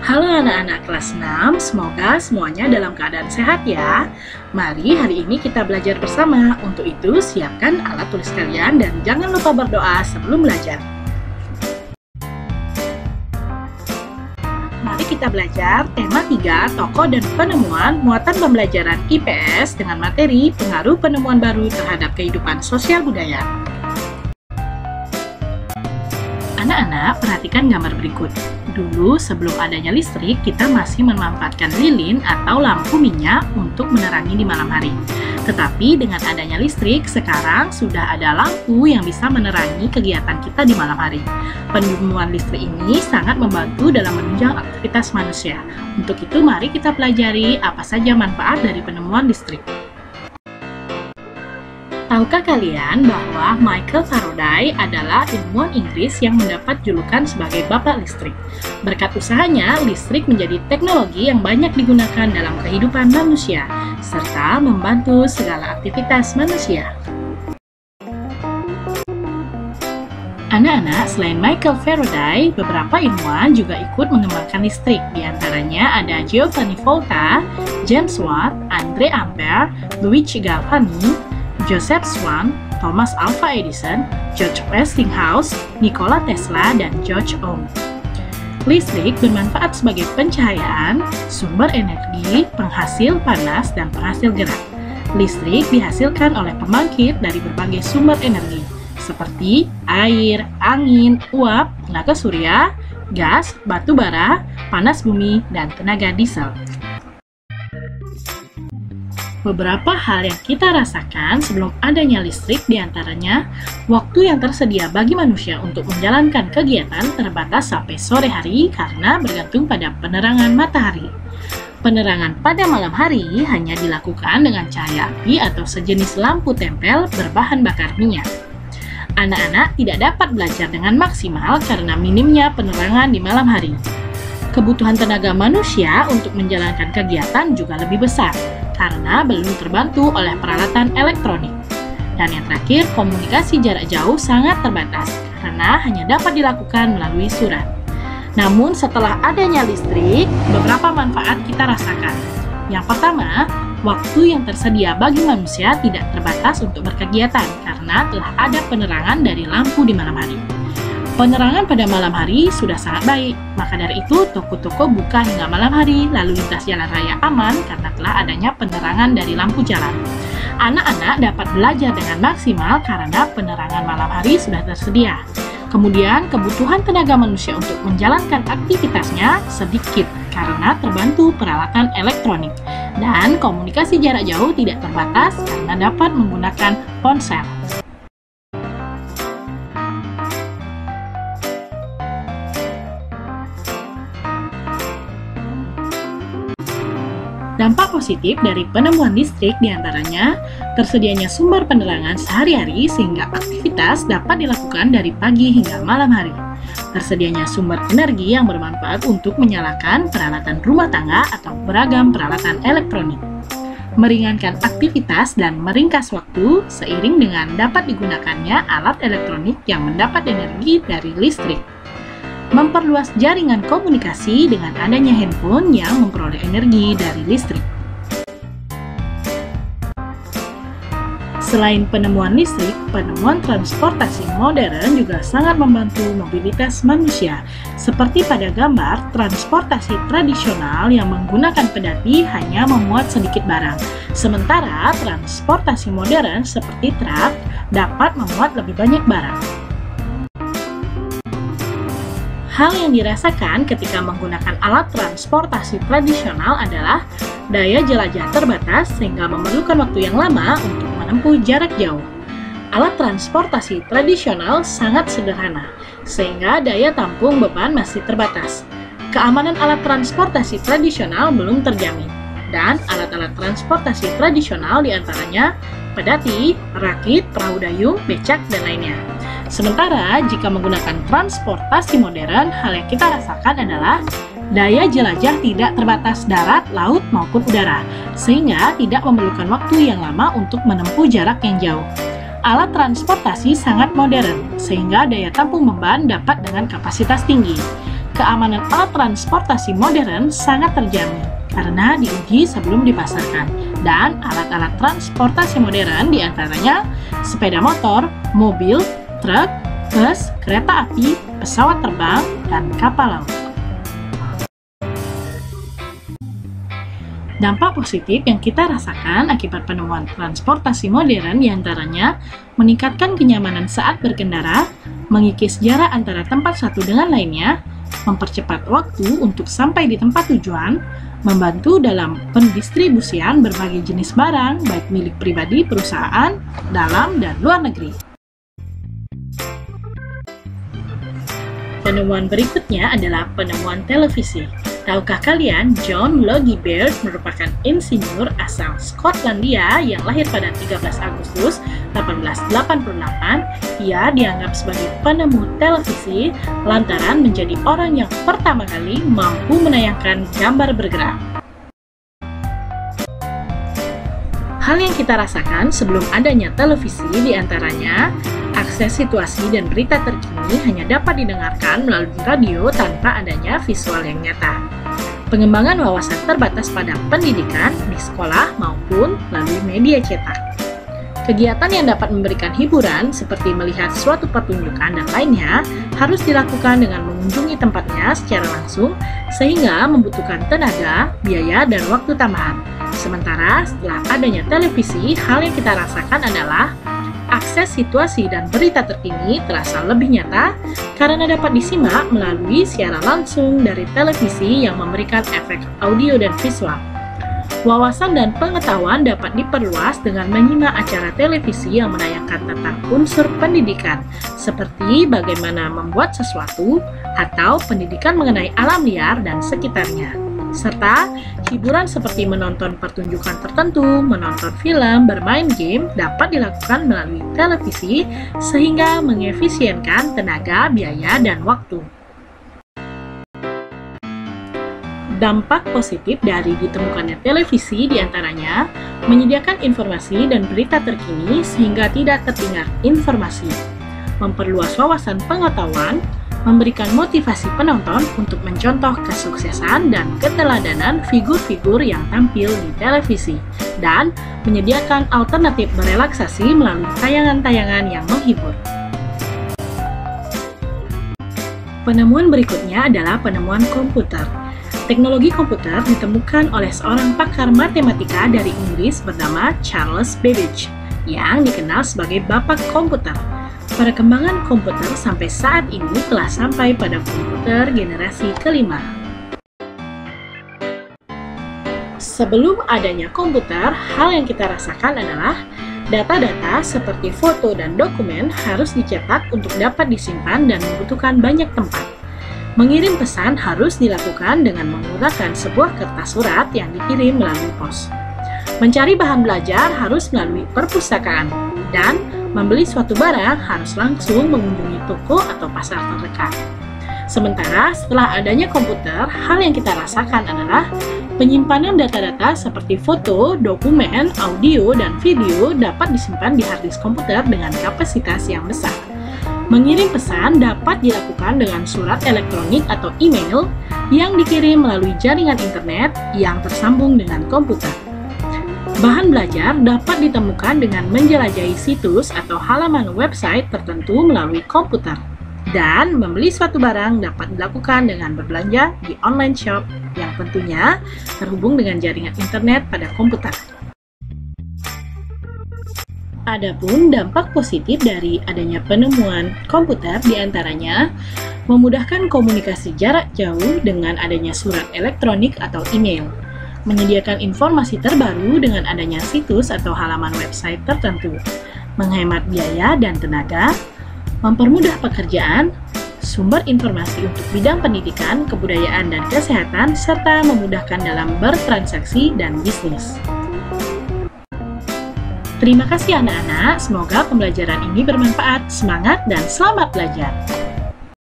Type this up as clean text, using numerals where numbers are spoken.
Halo anak-anak kelas 6, semoga semuanya dalam keadaan sehat ya. Mari hari ini kita belajar bersama. Untuk itu siapkan alat tulis kalian dan jangan lupa berdoa sebelum belajar. Mari kita belajar tema 3, tokoh dan penemuan muatan pembelajaran IPS dengan materi pengaruh penemuan baru terhadap kehidupan sosial budaya. Anak-anak, perhatikan gambar berikut. Dulu, sebelum adanya listrik, kita masih memanfaatkan lilin atau lampu minyak untuk menerangi di malam hari. Tetapi dengan adanya listrik, sekarang sudah ada lampu yang bisa menerangi kegiatan kita di malam hari. Penemuan listrik ini sangat membantu dalam menunjang aktivitas manusia. Untuk itu, mari kita pelajari apa saja manfaat dari penemuan listrik. Tahukah kalian bahwa Michael Faraday adalah ilmuwan Inggris yang mendapat julukan sebagai Bapak Listrik? Berkat usahanya, listrik menjadi teknologi yang banyak digunakan dalam kehidupan manusia, serta membantu segala aktivitas manusia. Anak-anak, selain Michael Faraday, beberapa ilmuwan juga ikut mengembangkan listrik. Di antaranya ada Giovanni Volta, James Watt, Andre Ampere, Luigi Galvani, Joseph Swan, Thomas Alva Edison, George Westinghouse, Nikola Tesla, dan George Ohm. Listrik bermanfaat sebagai pencahayaan, sumber energi, penghasil panas, dan penghasil gerak. Listrik dihasilkan oleh pembangkit dari berbagai sumber energi, seperti air, angin, uap, tenaga surya, gas, batu bara, panas bumi, dan tenaga diesel. Beberapa hal yang kita rasakan sebelum adanya listrik diantaranya waktu yang tersedia bagi manusia untuk menjalankan kegiatan terbatas sampai sore hari karena bergantung pada penerangan matahari. Penerangan pada malam hari hanya dilakukan dengan cahaya api atau sejenis lampu tempel berbahan bakar minyak. Anak-anak tidak dapat belajar dengan maksimal karena minimnya penerangan di malam hari. Kebutuhan tenaga manusia untuk menjalankan kegiatan juga lebih besar karena belum terbantu oleh peralatan elektronik. Dan yang terakhir, komunikasi jarak jauh sangat terbatas karena hanya dapat dilakukan melalui surat. Namun setelah adanya listrik, beberapa manfaat kita rasakan. Yang pertama, waktu yang tersedia bagi manusia tidak terbatas untuk berkegiatan karena telah ada penerangan dari lampu di malam hari. Penerangan pada malam hari sudah sangat baik, maka dari itu toko-toko buka hingga malam hari, lalu lintas jalan raya aman karena telah adanya penerangan dari lampu jalan. Anak-anak dapat belajar dengan maksimal karena penerangan malam hari sudah tersedia. Kemudian, kebutuhan tenaga manusia untuk menjalankan aktivitasnya sedikit karena terbantu peralatan elektronik. Dan komunikasi jarak jauh tidak terbatas karena dapat menggunakan ponsel. Dampak positif dari penemuan listrik diantaranya tersedianya sumber penerangan sehari-hari sehingga aktivitas dapat dilakukan dari pagi hingga malam hari. Tersedianya sumber energi yang bermanfaat untuk menyalakan peralatan rumah tangga atau beragam peralatan elektronik. Meringankan aktivitas dan meringkas waktu seiring dengan dapat digunakannya alat elektronik yang mendapat energi dari listrik. Memperluas jaringan komunikasi dengan adanya handphone yang memperoleh energi dari listrik. Selain penemuan listrik, penemuan transportasi modern juga sangat membantu mobilitas manusia. Seperti pada gambar, transportasi tradisional yang menggunakan pedati hanya memuat sedikit barang. Sementara transportasi modern seperti truk dapat memuat lebih banyak barang. Hal yang dirasakan ketika menggunakan alat transportasi tradisional adalah daya jelajah terbatas sehingga memerlukan waktu yang lama untuk menempuh jarak jauh. Alat transportasi tradisional sangat sederhana, sehingga daya tampung beban masih terbatas. Keamanan alat transportasi tradisional belum terjamin, dan alat-alat transportasi tradisional diantaranya pedati, rakit, perahu dayung, becak, dan lainnya. Sementara, jika menggunakan transportasi modern, hal yang kita rasakan adalah daya jelajah tidak terbatas darat, laut, maupun udara, sehingga tidak memerlukan waktu yang lama untuk menempuh jarak yang jauh. Alat transportasi sangat modern, sehingga daya tampung beban dapat dengan kapasitas tinggi. keamanan alat transportasi modern sangat terjamin karena diuji sebelum dipasarkan. Dan alat-alat transportasi modern diantaranya sepeda motor, mobil, truk, bus, kereta api, pesawat terbang, dan kapal laut. Dampak positif yang kita rasakan akibat penemuan transportasi modern diantaranya meningkatkan kenyamanan saat berkendara, mengikis jarak antara tempat satu dengan lainnya, mempercepat waktu untuk sampai di tempat tujuan, membantu dalam pendistribusian berbagai jenis barang, baik milik pribadi, perusahaan, dalam dan luar negeri. Penemuan berikutnya adalah penemuan televisi. Tahukah kalian, John Logie Baird merupakan insinyur asal Skotlandia yang lahir pada 13 Agustus 1888. Ia dianggap sebagai penemu televisi lantaran menjadi orang yang pertama kali mampu menayangkan gambar bergerak. Hal yang kita rasakan sebelum adanya televisi diantaranya akses situasi dan berita terkini hanya dapat didengarkan melalui radio tanpa adanya visual yang nyata. Pengembangan wawasan terbatas pada pendidikan di sekolah maupun melalui media cetak. Kegiatan yang dapat memberikan hiburan seperti melihat suatu pertunjukan dan lainnya harus dilakukan dengan mengunjungi tempatnya secara langsung sehingga membutuhkan tenaga, biaya, dan waktu tambahan. Sementara setelah adanya televisi, hal yang kita rasakan adalah akses situasi dan berita terkini terasa lebih nyata karena dapat disimak melalui siaran langsung dari televisi yang memberikan efek audio dan visual. Wawasan dan pengetahuan dapat diperluas dengan menyimak acara televisi yang menayangkan tentang unsur pendidikan, seperti bagaimana membuat sesuatu atau pendidikan mengenai alam liar dan sekitarnya. Serta hiburan seperti menonton pertunjukan tertentu, menonton film, bermain game dapat dilakukan melalui televisi sehingga mengefisienkan tenaga, biaya, dan waktu. Dampak positif dari ditemukannya televisi diantaranya menyediakan informasi dan berita terkini sehingga tidak tertinggal informasi, memperluas wawasan pengetahuan, memberikan motivasi penonton untuk mencontoh kesuksesan dan keteladanan figur-figur yang tampil di televisi, dan menyediakan alternatif berelaksasi melalui tayangan-tayangan yang menghibur. Penemuan berikutnya adalah penemuan komputer. Teknologi komputer ditemukan oleh seorang pakar matematika dari Inggris bernama Charles Babbage, yang dikenal sebagai Bapak Komputer. Perkembangan komputer sampai saat ini telah sampai pada komputer generasi kelima. Sebelum adanya komputer, hal yang kita rasakan adalah data-data seperti foto dan dokumen harus dicetak untuk dapat disimpan dan membutuhkan banyak tempat. Mengirim pesan harus dilakukan dengan menggunakan sebuah kertas surat yang dikirim melalui pos. Mencari bahan belajar harus melalui perpustakaan, dan membeli suatu barang harus langsung mengunjungi toko atau pasar terdekat. Sementara setelah adanya komputer, hal yang kita rasakan adalah penyimpanan data-data seperti foto, dokumen, audio, dan video dapat disimpan di hard disk komputer dengan kapasitas yang besar. Mengirim pesan dapat dilakukan dengan surat elektronik atau email yang dikirim melalui jaringan internet yang tersambung dengan komputer. Bahan belajar dapat ditemukan dengan menjelajahi situs atau halaman website tertentu melalui komputer. Dan membeli suatu barang dapat dilakukan dengan berbelanja di online shop yang tentunya terhubung dengan jaringan internet pada komputer. Adapun dampak positif dari adanya penemuan komputer diantaranya memudahkan komunikasi jarak jauh dengan adanya surat elektronik atau email, menyediakan informasi terbaru dengan adanya situs atau halaman website tertentu, menghemat biaya dan tenaga, mempermudah pekerjaan, sumber informasi untuk bidang pendidikan, kebudayaan, dan kesehatan, serta memudahkan dalam bertransaksi dan bisnis. Terima kasih anak-anak, semoga pembelajaran ini bermanfaat. Semangat dan selamat belajar!